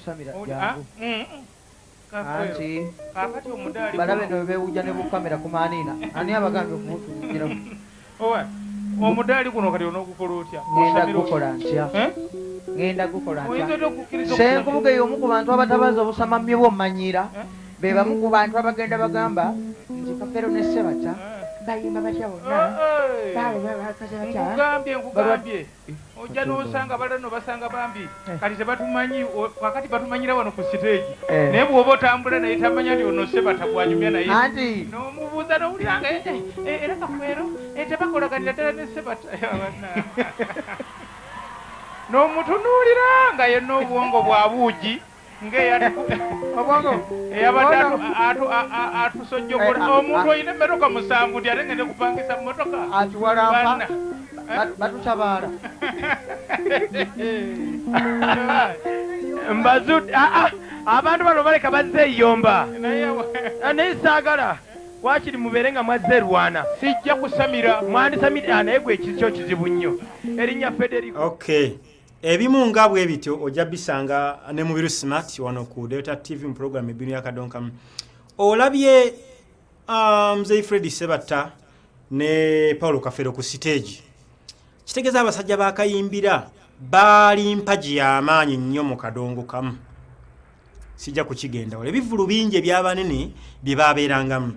kusamira jangu anti kakati omudali balabe no bewuja ne bukamera kumanina ani abagambye okubutugira owa omudali kuno kati onokukola otya ngenda gukola ntya senkubuga y'omu ku bantu abatabaza obusamamye bw'omanyira be bamu ku bantu abagenda bagamba nti Kafeero ne Ssebatta bayimba batya bonna nkugambye ojja n'osanga balano basanga bambi kati tebatumanyi wakati batumanyira wano ku siteegi naye bw'oba otambula naye tamanya nti ono Ssebatta gwanyumya naye n'omubuuza n'owuliranga era Kafeero tebakolaganira ddala ne Ssebatta n'omutunuulira nga yenna obwongo bwa buugi eyabadde atusojjokola omuntu oyina emmotoka 7 nti ate ngende kupangisa mmotoka atuwalampa batutabaala mbazudde abantu bano baleka bazze eyomba naye saagala wakiri mubeere nga mwazze Rwana sijja kusamira mwandisamira naye gwe ekikyo kizibu nnyo erinnya Federico. Okay. Ebimu nga bwe bityo ojja bisanga ne mu biru smart wano ku Delta TV mu program ebinu ya Kadonkamu. Olabye Mzee Freddy Ssebatta ne Paulo Kafeero ku stage. Kitegeeza abasajja bakayimbira bali mpaji y'amaanyi nnyo mu kadongo kamu. Sijja kukigenda wala ebivulu bingi ebyabanene bye babeerangamu.